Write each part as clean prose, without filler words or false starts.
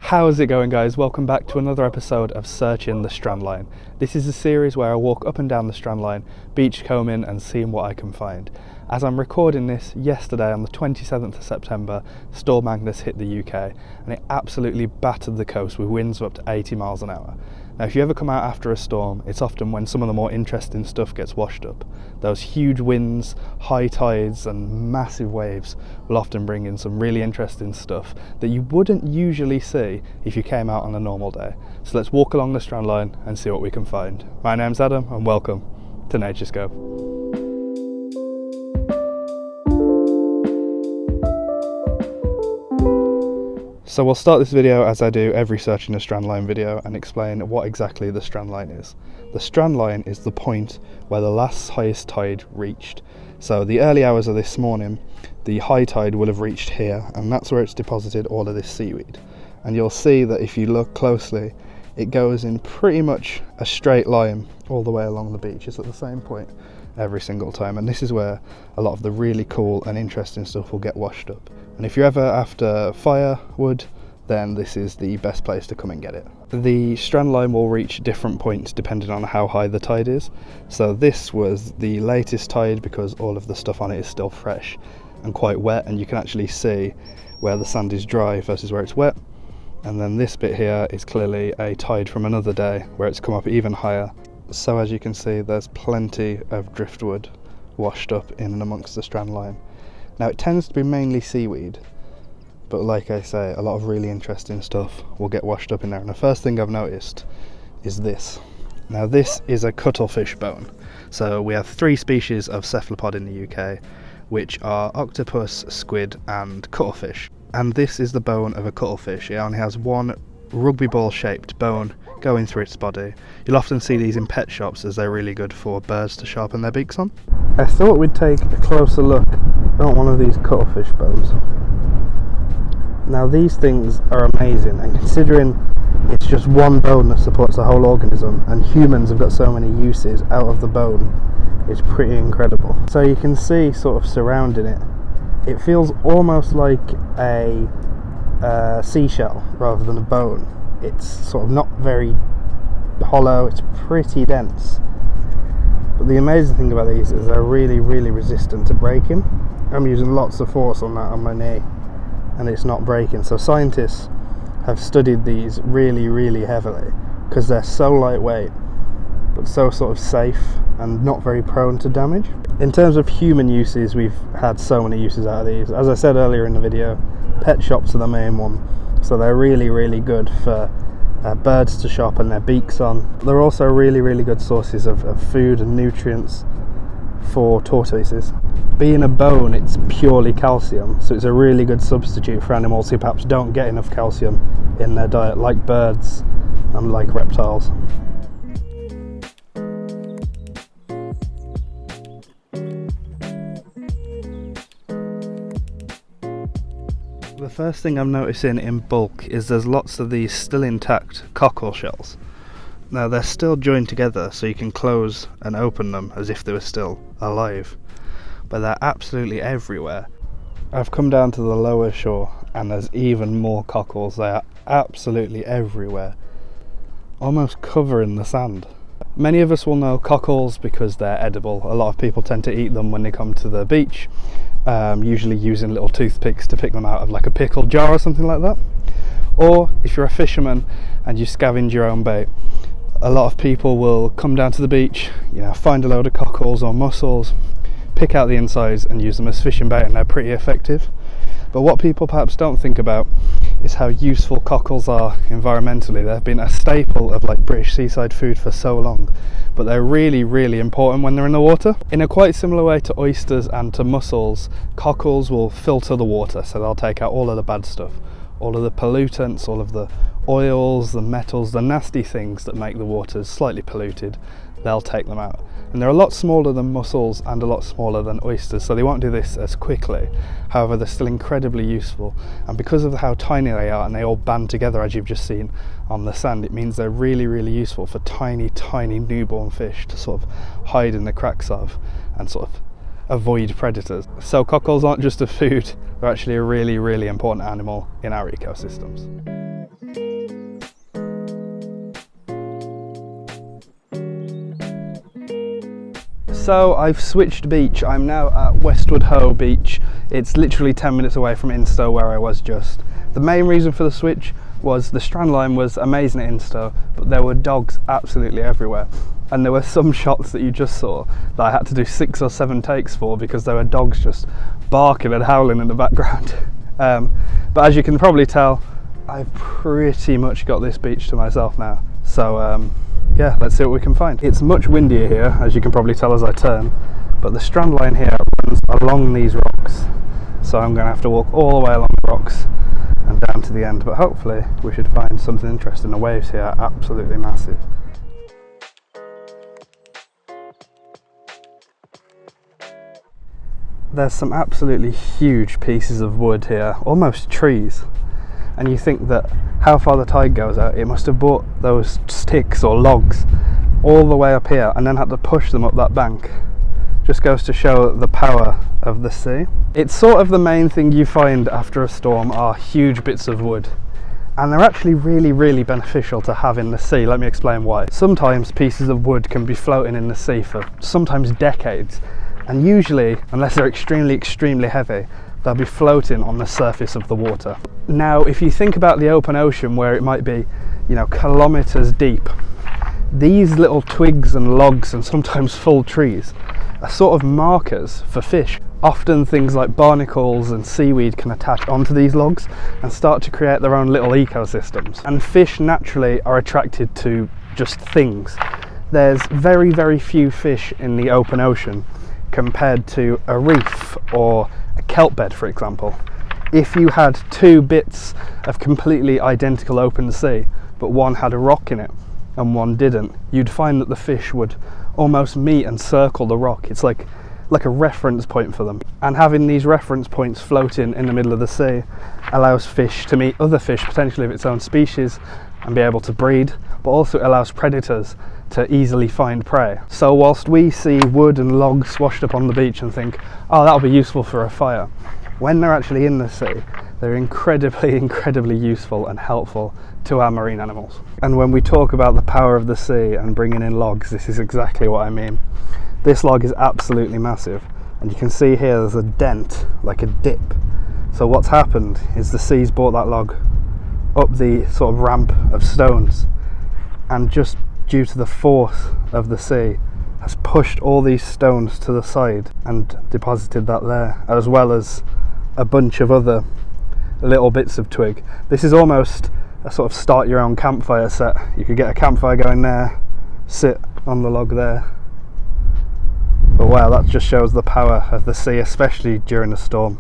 How's it going, guys? Welcome back to another episode of Searching the Strandline. This is a series where I walk up and down the Strandline, beachcombing and seeing what I can find. As I'm recording this, yesterday on the 27th of September, Storm Agnes hit the UK and it absolutely battered the coast with winds of up to 80 miles an hour. Now, if you ever come out after a storm, it's often when some of the more interesting stuff gets washed up. Those huge winds, high tides and massive waves will often bring in some really interesting stuff that you wouldn't usually see if you came out on a normal day. So let's walk along the Strandline and see what we can find. My name's Adam and welcome to Nature's Scope. So we'll start this video as I do every Searching the Strandline video and explain what exactly the Strandline is. The Strandline is the point where the last highest tide reached. So the early hours of this morning, the high tide will have reached here, and that's where it's deposited all of this seaweed. And you'll see that if you look closely, it goes in pretty much a straight line all the way along the beach. It's at the same point every single time, and this is where a lot of the really cool and interesting stuff will get washed up. And if you're ever after firewood, then this is the best place to come and get it. The Strandline will reach different points depending on how high the tide is. So this was the latest tide because all of the stuff on it is still fresh and quite wet, and you can actually see where the sand is dry versus where it's wet. And then this bit here is clearly a tide from another day where it's come up even higher. So as you can see, there's plenty of driftwood washed up in and amongst the Strandline. Now, it tends to be mainly seaweed, but like I say, a lot of really interesting stuff will get washed up in there. And the first thing I've noticed is this. Now, this is a cuttlefish bone. So we have 3 species of cephalopod in the UK, which are octopus, squid and cuttlefish. And this is the bone of a cuttlefish. It only has one rugby ball shaped bone going through its body. You'll often see these in pet shops as they're really good for birds to sharpen their beaks on. I thought we'd take a closer look at one of these cuttlefish bones. Now, these things are amazing, and considering it's just one bone that supports the whole organism and humans have got so many uses out of the bone, it's pretty incredible. So you can see sort of surrounding it, it feels almost like a seashell rather than a bone. It's sort of not very hollow, it's pretty dense. But the amazing thing about these is they're really resistant to breaking. I'm using lots of force on that on my knee and it's not breaking. So scientists have studied these really heavily because they're so lightweight but so sort of safe and not very prone to damage. In terms of human uses, we've had so many uses out of these. As I said earlier in the video, pet shops are the main one, so they're really good for birds to sharpen their beaks on. They're also really good sources of food and nutrients for tortoises. Being a bone, it's purely calcium, so it's a really good substitute for animals who perhaps don't get enough calcium in their diet, like birds and like reptiles. The first thing I'm noticing in bulk is there's lots of these still intact cockle shells. Now, they're still joined together so you can close and open them as if they were still alive, but they're absolutely everywhere. I've come down to the lower shore and there's even more cockles. They are absolutely everywhere, almost covering the sand. Many of us will know cockles because they're edible. A lot of people tend to eat them when they come to the beach, usually using little toothpicks to pick them out of like a pickle jar or something like that. Or if you're a fisherman and you scavenge your own bait, a lot of people will come down to the beach, find a load of cockles or mussels, pick out the insides and use them as fishing bait, and they're pretty effective. But what people perhaps don't think about is how useful cockles are environmentally. They've been a staple of like British seaside food for so long, but they're really important when they're in the water. In a quite similar way to oysters and to mussels, cockles will filter the water, so they'll take out all of the bad stuff, all of the pollutants, all of the oils, the metals, the nasty things that make the waters slightly polluted. They'll take them out. And they're a lot smaller than mussels and a lot smaller than oysters, so they won't do this as quickly. However, they're still incredibly useful, and because of how tiny they are and they all band together as you've just seen on the sand, it means they're really useful for tiny newborn fish to sort of hide in the cracks of and sort of avoid predators. So cockles aren't just a food, they're actually a really important animal in our ecosystems. So I've switched beach. I'm now at Weatward Ho beach. It's literally 10 minutes away from Instow where I was just. The main reason for the switch was the Strandline was amazing at Instow, but there were dogs absolutely everywhere. And there were some shots that you just saw that I had to do 6 or 7 takes for because there were dogs just barking and howling in the background. But as you can probably tell, I've pretty much got this beach to myself now. So yeah, let's see what we can find. It's much windier here, as you can probably tell as I turn, but the Strandline here runs along these rocks. So I'm going to have to walk all the way along the rocks and down to the end, but hopefully we should find something interesting. The waves here are absolutely massive. There's some absolutely huge pieces of wood here, almost trees, and you think that how far the tide goes out, it must have brought those sticks or logs all the way up here and then had to push them up that bank. Just goes to show the power of the sea. It's sort of the main thing you find after a storm are huge bits of wood, and they're actually really beneficial to have in the sea. Let me explain why. Sometimes pieces of wood can be floating in the sea for sometimes decades, and usually, unless they're extremely heavy, they'll be floating on the surface of the water. Now, if you think about the open ocean where it might be, you know, kilometers deep, these little twigs and logs and sometimes full trees are sort of markers for fish. Often things like barnacles and seaweed can attach onto these logs and start to create their own little ecosystems. And fish naturally are attracted to just things. There's very few fish in the open ocean compared to a reef or a kelp bed, for example. If you had 2 bits of completely identical open sea, but one had a rock in it and one didn't, you'd find that the fish would almost meet and circle the rock. It's like a reference point for them. And having these reference points floating in the middle of the sea allows fish to meet other fish, potentially of its own species, and be able to breed, but also allows predators to easily find prey. So whilst we see wood and logs washed up on the beach and think, oh, that'll be useful for a fire, when they're actually in the sea, they're incredibly useful and helpful to our marine animals. And when we talk about the power of the sea and bringing in logs, this is exactly what I mean. This log is absolutely massive, and you can see here there's a dent, like a dip. So what's happened is the sea's brought that log up the sort of ramp of stones, and just due to the force of the sea has pushed all these stones to the side and deposited that there, as well as a bunch of other little bits of twig. This is almost a sort of start your own campfire set. You could get a campfire going there, sit on the log there. But wow, that just shows the power of the sea, especially during a storm.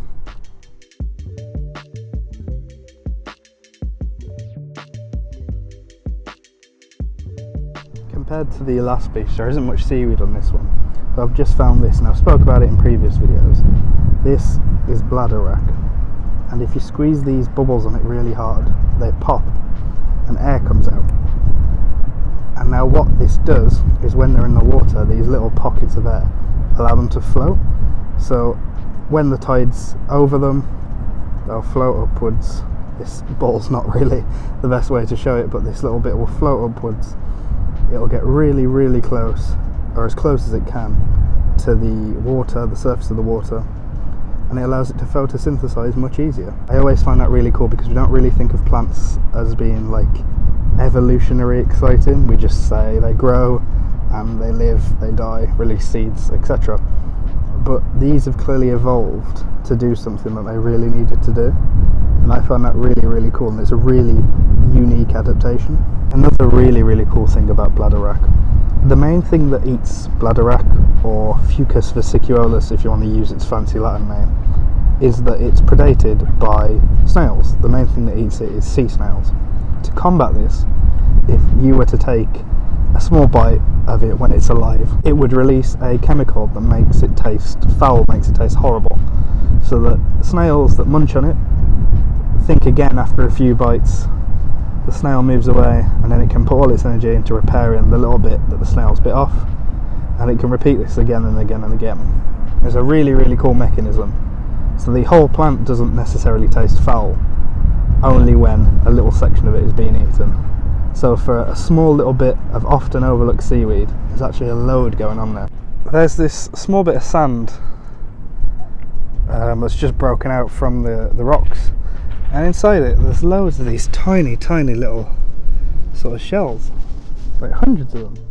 Compared to the last beach, there isn't much seaweed on this one, but I've just found this, and I've spoke about it in previous videos. This is bladderwrack, and if you squeeze these bubbles on it really hard, they pop and air comes out. And now what this does is when they're in the water, these little pockets of air allow them to float. So when the tide's over them, they'll float upwards. This ball's not really the best way to show it, but this little bit will float upwards. It'll get really close, or as close as it can, to the water, the surface of the water, and it allows it to photosynthesize much easier. I always find that really cool because we don't really think of plants as being like evolutionary exciting. We just say they grow and they live, they die, release seeds, etc. But these have clearly evolved to do something that they really needed to do, and I find that really cool, and it's a really unique adaptation. Another really cool thing about bladderwrack, the main thing that eats bladderwrack, or Fucus vesicuolus if you want to use its fancy Latin name, is that it's predated by snails. The main thing that eats it is sea snails. To combat this, if you were to take a small bite of it when it's alive, it would release a chemical that makes it taste foul, makes it taste horrible, so that snails that munch on it think again after a few bites. The snail moves away, and then it can put all its energy into repairing the little bit that the snail's bit off, and it can repeat this again and again and again. It's a really cool mechanism. So the whole plant doesn't necessarily taste foul, only when a little section of it is being eaten. So for a small little bit of often overlooked seaweed, there's actually a load going on there. there's this small bit of sand that's just broken out from the rocks, and inside it there's loads of these tiny little sort of shells, like hundreds of them.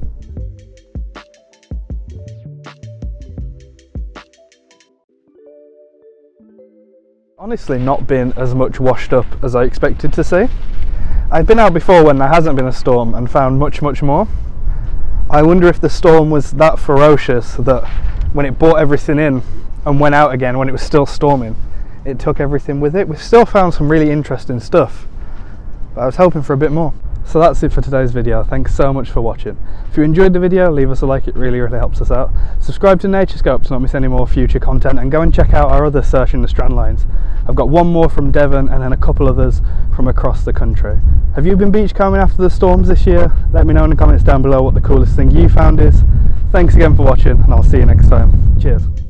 Honestly, not been as much washed up as I expected to see. I've been out before when there hasn't been a storm and found much more. I wonder if the storm was that ferocious that when it brought everything in and went out again when it was still storming, it took everything with it. We've still found some really interesting stuff, but I was hoping for a bit more. So that's it for today's video. Thanks so much for watching. If you enjoyed the video, leave us a like, it really helps us out. Subscribe to Naturescope to not miss any more future content, and go and check out our other Searching the Strandlines. I've got one more from Devon and then a couple others from across the country. Have you been beachcombing after the storms this year? Let me know in the comments down below what the coolest thing you found is. Thanks again for watching, and I'll see you next time. Cheers.